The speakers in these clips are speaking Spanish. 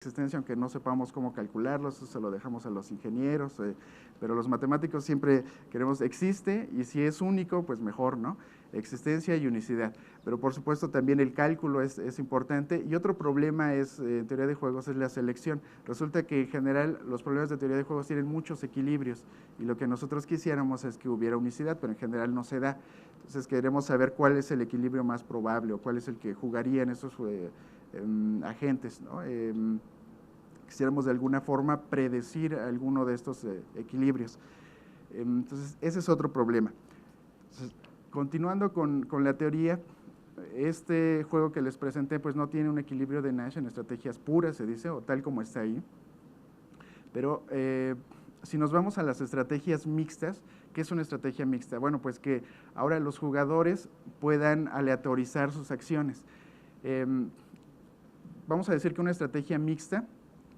existencia, aunque no sepamos cómo calcularlo, eso se lo dejamos a los ingenieros, pero los matemáticos siempre queremos existe y si es único, pues mejor, ¿no? Existencia y unicidad. Pero por supuesto también el cálculo es importante y otro problema es, en teoría de juegos es la selección. Resulta que en general los problemas de teoría de juegos tienen muchos equilibrios y lo que nosotros quisiéramos es que hubiera unicidad, pero en general no se da. Entonces queremos saber cuál es el equilibrio más probable o cuál es el que jugaría en esos agentes, ¿no? Quisiéramos de alguna forma predecir alguno de estos equilibrios. Entonces, ese es otro problema. Entonces, continuando con la teoría, este juego que les presenté pues no tiene un equilibrio de Nash en estrategias puras, se dice, o tal como está ahí. Pero si nos vamos a las estrategias mixtas, ¿qué es una estrategia mixta? Bueno, pues que ahora los jugadores puedan aleatorizar sus acciones. Vamos a decir que una estrategia mixta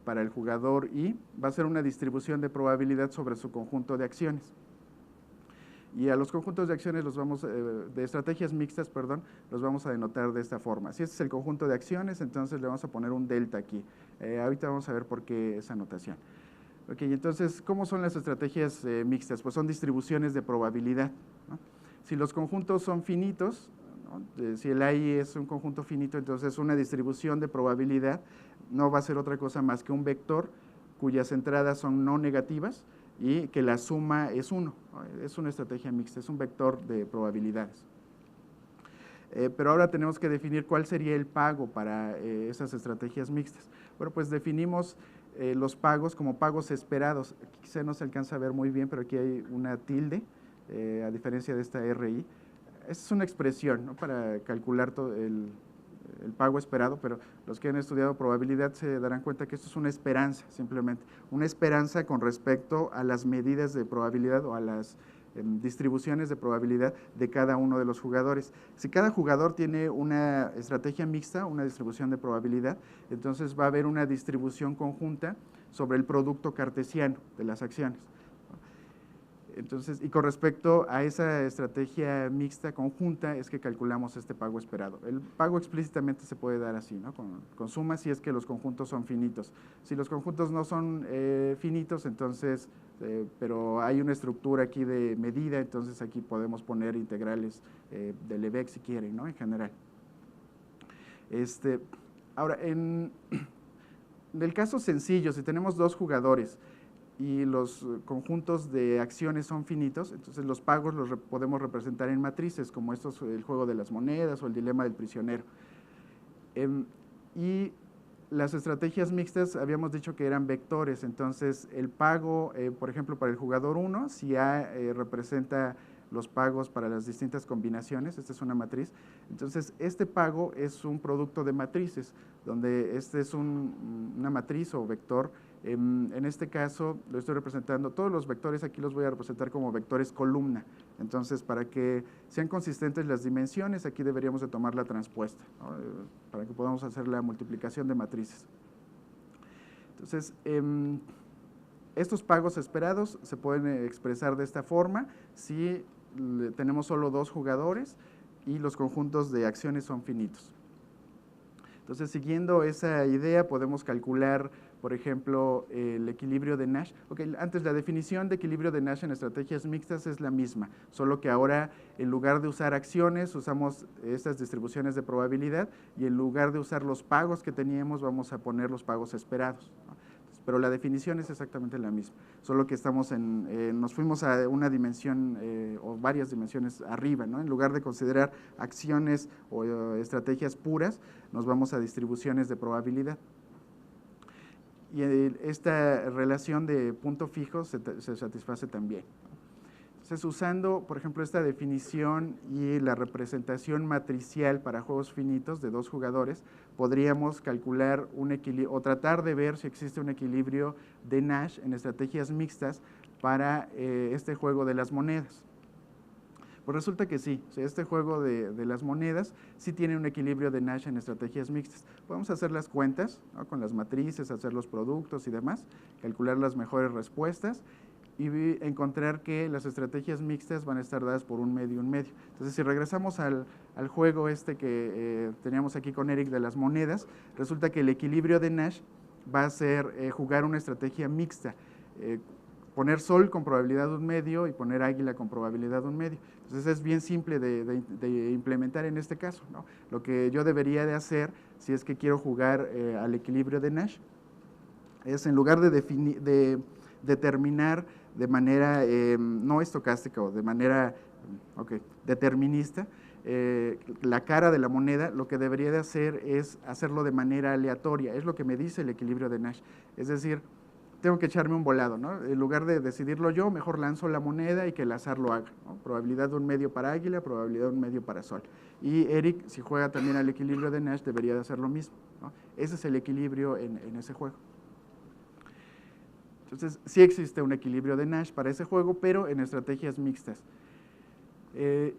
para el jugador I va a ser una distribución de probabilidad sobre su conjunto de acciones. Y a los conjuntos de acciones, de estrategias mixtas, perdón, los vamos a denotar de esta forma. Si este es el conjunto de acciones, entonces le vamos a poner un delta aquí. Ahorita vamos a ver por qué esa notación. Ok, entonces, ¿cómo son las estrategias mixtas? Pues son distribuciones de probabilidad, ¿no? Si los conjuntos son finitos, ¿no? Si el AI es un conjunto finito, entonces una distribución de probabilidad no va a ser otra cosa más que un vector cuyas entradas son no negativas y que la suma es 1. Es una estrategia mixta, es un vector de probabilidades. Pero ahora tenemos que definir cuál sería el pago para esas estrategias mixtas. Bueno, pues definimos los pagos como pagos esperados. Aquí quizá no se alcanza a ver muy bien, pero aquí hay una tilde, a diferencia de esta RI. Esta es una expresión, ¿no?, para calcular todo el pago esperado, pero los que han estudiado probabilidad se darán cuenta que esto es una esperanza, simplemente. Una esperanza con respecto a las medidas de probabilidad o a las distribuciones de probabilidad de cada uno de los jugadores. Si cada jugador tiene una estrategia mixta, una distribución de probabilidad, entonces va a haber una distribución conjunta sobre el producto cartesiano de las acciones. Entonces, y con respecto a esa estrategia mixta conjunta es que calculamos este pago esperado. El pago explícitamente se puede dar así, ¿no?, con suma si es que los conjuntos son finitos. Si los conjuntos no son finitos, entonces, pero hay una estructura aquí de medida, entonces aquí podemos poner integrales de Lebesgue si quieren, ¿no?, en general. Ahora, en el caso sencillo, si tenemos dos jugadores y los conjuntos de acciones son finitos, entonces los pagos los podemos representar en matrices, como esto es el juego de las monedas o el dilema del prisionero. Y las estrategias mixtas habíamos dicho que eran vectores, entonces el pago, por ejemplo, para el jugador 1, si A representa los pagos para las distintas combinaciones, esta es una matriz, entonces este pago es un producto de matrices, donde este es una matriz o vector. En este caso lo estoy representando, todos los vectores aquí los voy a representar como vectores columna, entonces para que sean consistentes las dimensiones, aquí deberíamos de tomar la transpuesta, ¿no?, para que podamos hacer la multiplicación de matrices. Entonces, estos pagos esperados se pueden expresar de esta forma si tenemos solo dos jugadores y los conjuntos de acciones son finitos. Entonces, siguiendo esa idea, podemos calcular, por ejemplo, el equilibrio de Nash. Okay, antes, la definición de equilibrio de Nash en estrategias mixtas es la misma, solo que ahora, en lugar de usar acciones, usamos estas distribuciones de probabilidad y en lugar de usar los pagos que teníamos, vamos a poner los pagos esperados, ¿no? Pero la definición es exactamente la misma, solo que nos fuimos a una dimensión o varias dimensiones arriba, ¿no? En lugar de considerar acciones o estrategias puras, nos vamos a distribuciones de probabilidad. Y esta relación de punto fijo se satisface también. Entonces, usando, por ejemplo, esta definición y la representación matricial para juegos finitos de dos jugadores, podríamos calcular un equilibrio o tratar de ver si existe un equilibrio de Nash en estrategias mixtas para este juego de las monedas. Pues resulta que sí, o sea, este juego de las monedas sí tiene un equilibrio de Nash en estrategias mixtas. Podemos hacer las cuentas, ¿no?, con las matrices, hacer los productos y demás, calcular las mejores respuestas y encontrar que las estrategias mixtas van a estar dadas por un medio y un medio. Entonces, si regresamos al juego que teníamos aquí con Eric de las monedas, resulta que el equilibrio de Nash va a ser jugar una estrategia mixta, poner sol con probabilidad de 1/2 y poner águila con probabilidad de 1/2. Entonces es bien simple de implementar en este caso, ¿no? Lo que yo debería de hacer si es que quiero jugar al equilibrio de Nash es, en lugar de determinar de manera no estocástica o de manera determinista la cara de la moneda, lo que debería de hacer es hacerlo de manera aleatoria. Es lo que me dice el equilibrio de Nash. Es decir, tengo que echarme un volado, ¿no? En lugar de decidirlo yo, mejor lanzo la moneda y que el azar lo haga, ¿no? Probabilidad de 1/2 para águila, probabilidad de 1/2 para sol. Y Eric, si juega también al equilibrio de Nash, debería de hacer lo mismo, ¿no? Ese es el equilibrio en ese juego. Entonces, sí existe un equilibrio de Nash para ese juego, pero en estrategias mixtas.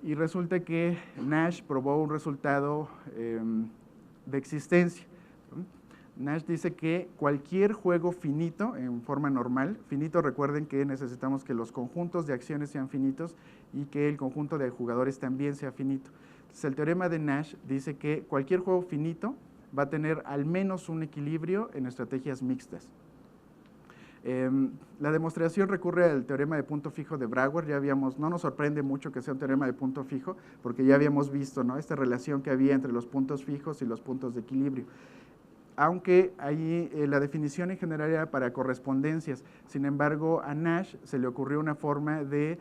Y resulta que Nash probó un resultado de existencia. Nash dice que cualquier juego finito, en forma normal, finito, recuerden que necesitamos que los conjuntos de acciones sean finitos y que el conjunto de jugadores también sea finito. Entonces, el teorema de Nash dice que cualquier juego finito va a tener al menos un equilibrio en estrategias mixtas. La demostración recurre al teorema de punto fijo de Brouwer. No nos sorprende mucho que sea un teorema de punto fijo, porque ya habíamos visto, ¿no?, esta relación que había entre los puntos fijos y los puntos de equilibrio. Aunque ahí la definición en general era para correspondencias. Sin embargo, a Nash se le ocurrió una forma de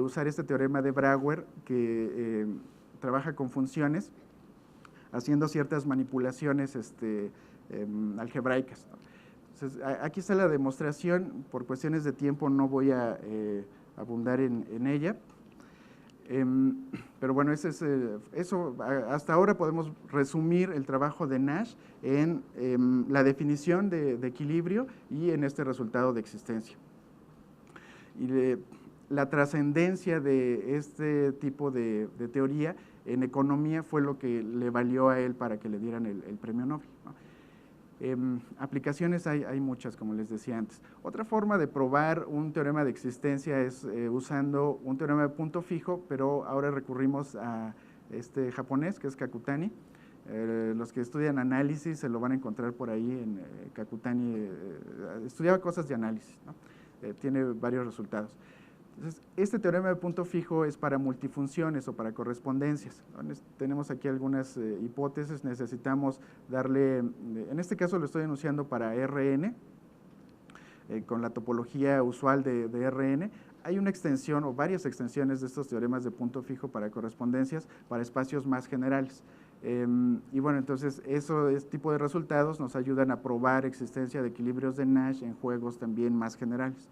usar este teorema de Brouwer que trabaja con funciones, haciendo ciertas manipulaciones algebraicas, ¿no? Entonces, aquí está la demostración. Por cuestiones de tiempo no voy a abundar en ella. Pero bueno, eso. Hasta ahora podemos resumir el trabajo de Nash en la definición de equilibrio y en este resultado de existencia. Y la trascendencia de este tipo de teoría en economía fue lo que le valió a él para que le dieran el premio Nobel, ¿no? Aplicaciones hay muchas, como les decía antes. Otra forma de probar un teorema de existencia es usando un teorema de punto fijo, pero ahora recurrimos a este japonés, que es Kakutani. Los que estudian análisis se lo van a encontrar por ahí en Kakutani. Estudiaba cosas de análisis, ¿no? Tiene varios resultados. Entonces, este teorema de punto fijo es para multifunciones o para correspondencias. Tenemos aquí algunas hipótesis. Necesitamos darle, en este caso lo estoy enunciando para Rn, con la topología usual de Rn. Hay una extensión o varias extensiones de estos teoremas de punto fijo para correspondencias para espacios más generales. Y bueno, entonces ese tipo de resultados nos ayudan a probar existencia de equilibrios de Nash en juegos también más generales.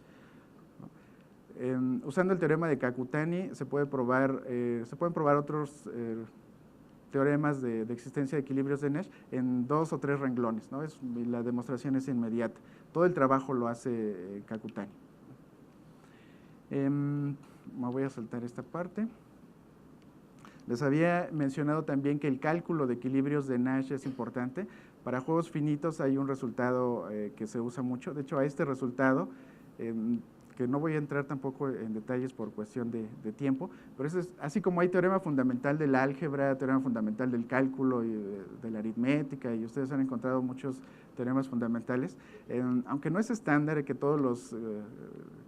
Usando el teorema de Kakutani se pueden probar otros teoremas de existencia de equilibrios de Nash en 2 o 3 renglones, ¿no? La demostración es inmediata. Todo el trabajo lo hace Kakutani. Me voy a saltar esta parte. Les había mencionado también que el cálculo de equilibrios de Nash es importante. Para juegos finitos hay un resultado que se usa mucho. De hecho, a este resultado, que no voy a entrar tampoco en detalles por cuestión de tiempo, pero eso es, así como hay teorema fundamental de la álgebra, teorema fundamental del cálculo y de la aritmética, y ustedes han encontrado muchos teoremas fundamentales, aunque no es estándar que todos los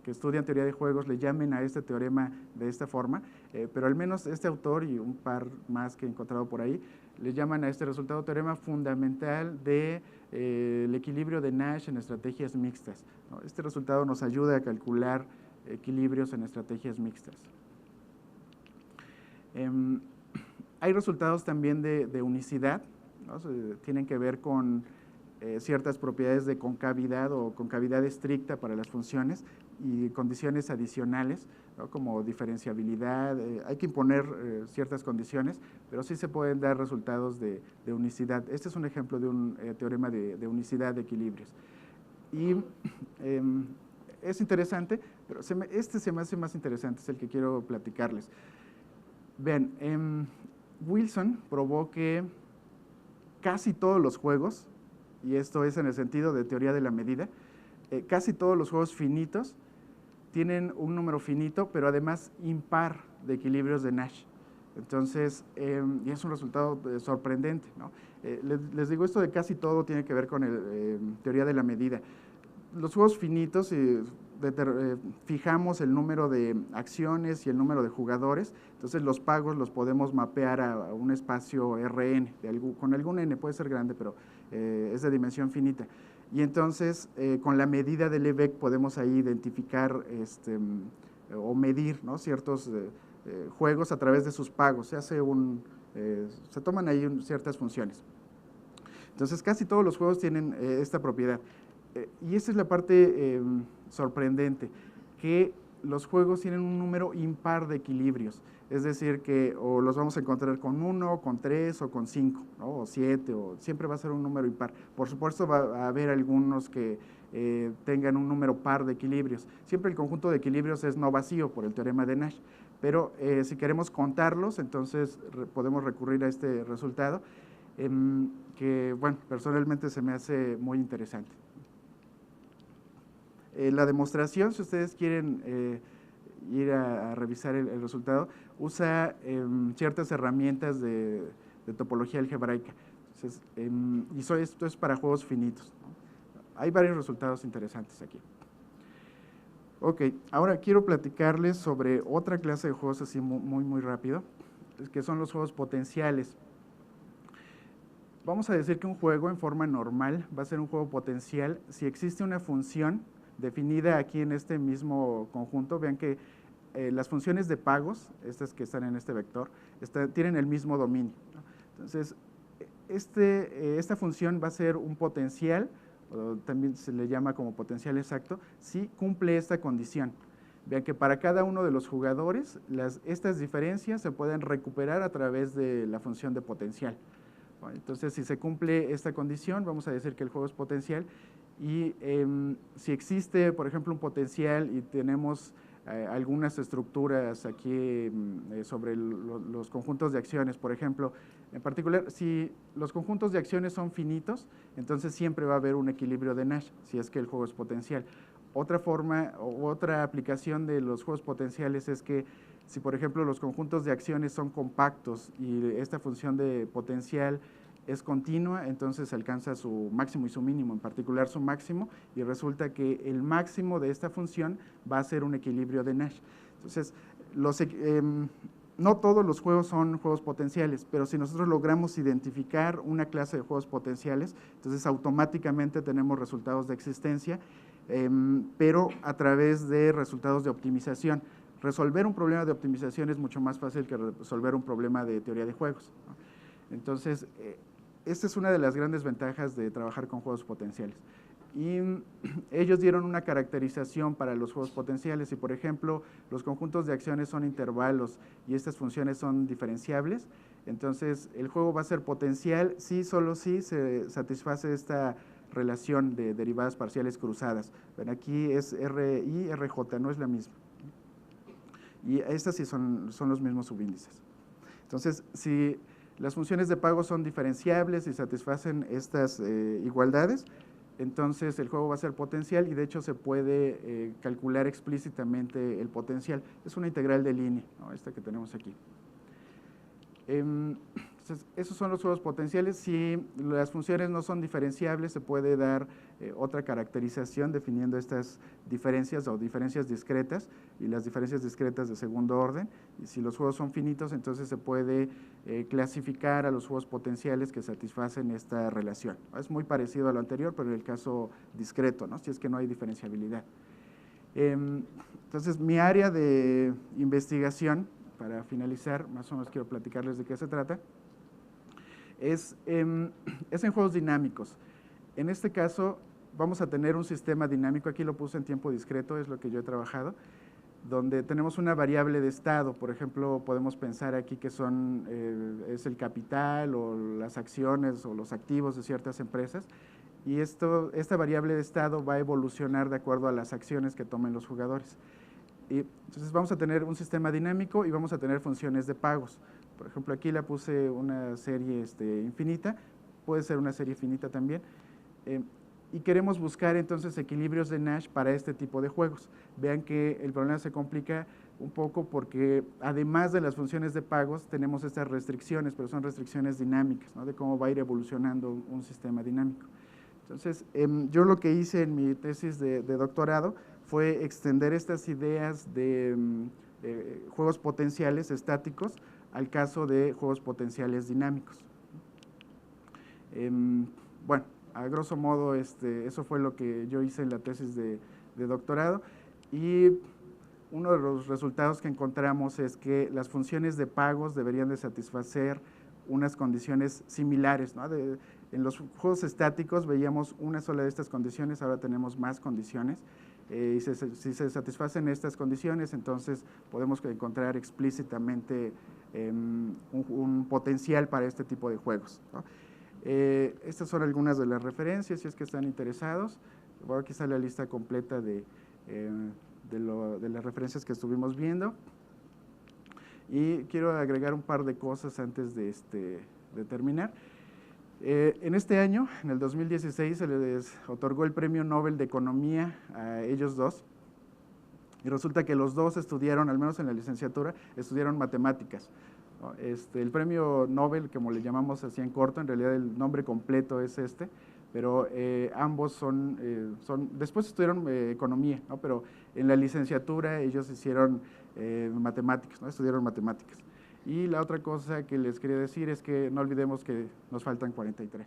que estudian teoría de juegos le llamen a este teorema de esta forma, pero al menos este autor y un par más que he encontrado por ahí, le llaman a este resultado teorema fundamental de el equilibrio de Nash en estrategias mixtas, ¿no? Este resultado nos ayuda a calcular equilibrios en estrategias mixtas. Hay resultados también de unicidad, ¿no? Tienen que ver con ciertas propiedades de concavidad o concavidad estricta para las funciones y condiciones adicionales, ¿no?, como diferenciabilidad. Hay que imponer ciertas condiciones, pero sí se pueden dar resultados de unicidad. Este es un ejemplo de un teorema de unicidad de equilibrios. Y es interesante, pero este se me hace más interesante, es el que quiero platicarles. Vean, Wilson probó que casi todos los juegos, y esto es en el sentido de teoría de la medida, casi todos los juegos finitos tienen un número finito, pero además impar de equilibrios de Nash. Entonces, y es un resultado sorprendente, ¿no? Les digo, esto de casi todo tiene que ver con teoría de la medida. Los juegos finitos, fijamos el número de acciones y el número de jugadores, entonces los pagos los podemos mapear a un espacio Rn, con algún n, puede ser grande, pero es de dimensión finita. Y entonces, con la medida del EVEC podemos ahí identificar o medir, ¿no?, ciertos juegos a través de sus pagos. Se toman ahí ciertas funciones. Entonces, casi todos los juegos tienen esta propiedad. Y esta es la parte sorprendente, que los juegos tienen un número impar de equilibrios. Es decir, que o los vamos a encontrar con 1, con 3 o con 5, ¿no?, o 7, o siempre va a ser un número impar. Por supuesto, va a haber algunos que tengan un número par de equilibrios. Siempre el conjunto de equilibrios es no vacío por el teorema de Nash. Pero si queremos contarlos, entonces podemos recurrir a este resultado, que, bueno, personalmente se me hace muy interesante. La demostración, si ustedes quieren ir a revisar el resultado, usa ciertas herramientas de topología algebraica. Entonces, y esto es para juegos finitos, ¿no? Hay varios resultados interesantes aquí. Ok, ahora quiero platicarles sobre otra clase de juegos así muy rápido, que son los juegos potenciales. Vamos a decir que un juego en forma normal va a ser un juego potencial si existe una función definida aquí en este mismo conjunto. Vean que las funciones de pagos, estas que están en este vector, tienen el mismo dominio, ¿no? Entonces, esta función va a ser un potencial, o también se le llama como potencial exacto, si cumple esta condición. Vean que para cada uno de los jugadores, estas diferencias se pueden recuperar a través de la función de potencial. Bueno, entonces, si se cumple esta condición, vamos a decir que el juego es potencial. Y si existe, por ejemplo, un potencial y tenemos algunas estructuras aquí sobre los conjuntos de acciones, por ejemplo, en particular, si los conjuntos de acciones son finitos, entonces siempre va a haber un equilibrio de Nash, si es que el juego es potencial. Otra forma o otra aplicación de los juegos potenciales es que si, por ejemplo, los conjuntos de acciones son compactos y esta función de potencial es continua, entonces alcanza su máximo y su mínimo, en particular su máximo, y resulta que el máximo de esta función va a ser un equilibrio de Nash. Entonces, no todos los juegos son juegos potenciales, pero si nosotros logramos identificar una clase de juegos potenciales, entonces automáticamente tenemos resultados de existencia, pero a través de resultados de optimización. Resolver un problema de optimización es mucho más fácil que resolver un problema de teoría de juegos, ¿no? Entonces, esta es una de las grandes ventajas de trabajar con juegos potenciales. Y ellos dieron una caracterización para los juegos potenciales. Si, por ejemplo, los conjuntos de acciones son intervalos y estas funciones son diferenciables, entonces el juego va a ser potencial si solo si se satisface esta relación de derivadas parciales cruzadas. Ven, aquí es RI, RJ, no es la misma. Y estas sí son los mismos subíndices. Entonces, si las funciones de pago son diferenciables y satisfacen estas igualdades, entonces el juego va a ser potencial y de hecho se puede calcular explícitamente el potencial. Es una integral de línea, ¿no?, esta que tenemos aquí. Entonces, esos son los juegos potenciales. Si las funciones no son diferenciables, se puede dar otra caracterización definiendo estas diferencias o diferencias discretas y las diferencias discretas de segundo orden. Y si los juegos son finitos, entonces se puede clasificar a los juegos potenciales que satisfacen esta relación. Es muy parecido a lo anterior, pero en el caso discreto, ¿no?, si es que no hay diferenciabilidad. Entonces, mi área de investigación, para finalizar, más o menos quiero platicarles de qué se trata, es en juegos dinámicos. En este caso, vamos a tener un sistema dinámico, aquí lo puse en tiempo discreto, es lo que yo he trabajado, donde tenemos una variable de estado. Por ejemplo, podemos pensar aquí que es el capital o las acciones o los activos de ciertas empresas, y esta variable de estado va a evolucionar de acuerdo a las acciones que tomen los jugadores. Y entonces vamos a tener un sistema dinámico y vamos a tener funciones de pagos. Por ejemplo, aquí le puse una serie infinita, puede ser una serie finita también, y queremos buscar entonces equilibrios de Nash para este tipo de juegos. Vean que el problema se complica un poco porque además de las funciones de pagos tenemos estas restricciones, pero son restricciones dinámicas, ¿no? De cómo va a ir evolucionando un sistema dinámico. Entonces, yo lo que hice en mi tesis de doctorado fue extender estas ideas de juegos potenciales estáticos al caso de juegos potenciales dinámicos. Bueno, a grosso modo, eso fue lo que yo hice en la tesis de doctorado, y uno de los resultados que encontramos es que las funciones de pagos deberían de satisfacer unas condiciones similares, ¿no? En los juegos estáticos veíamos una sola de estas condiciones, ahora tenemos más condiciones, y si se satisfacen estas condiciones, entonces podemos encontrar explícitamente un potencial para este tipo de juegos, ¿no? Estas son algunas de las referencias, si es que están interesados. Bueno, aquí está la lista completa de las referencias que estuvimos viendo. Y quiero agregar un par de cosas antes de terminar. En este año, en el 2016, se les otorgó el Premio Nobel de Economía a ellos dos. Y resulta que los dos estudiaron, al menos en la licenciatura, estudiaron matemáticas. El premio Nobel, como le llamamos así en corto, en realidad el nombre completo es pero ambos después estudiaron economía, ¿no? Pero en la licenciatura ellos hicieron matemáticas, ¿no? Estudiaron matemáticas. Y la otra cosa que les quería decir es que no olvidemos que nos faltan 43.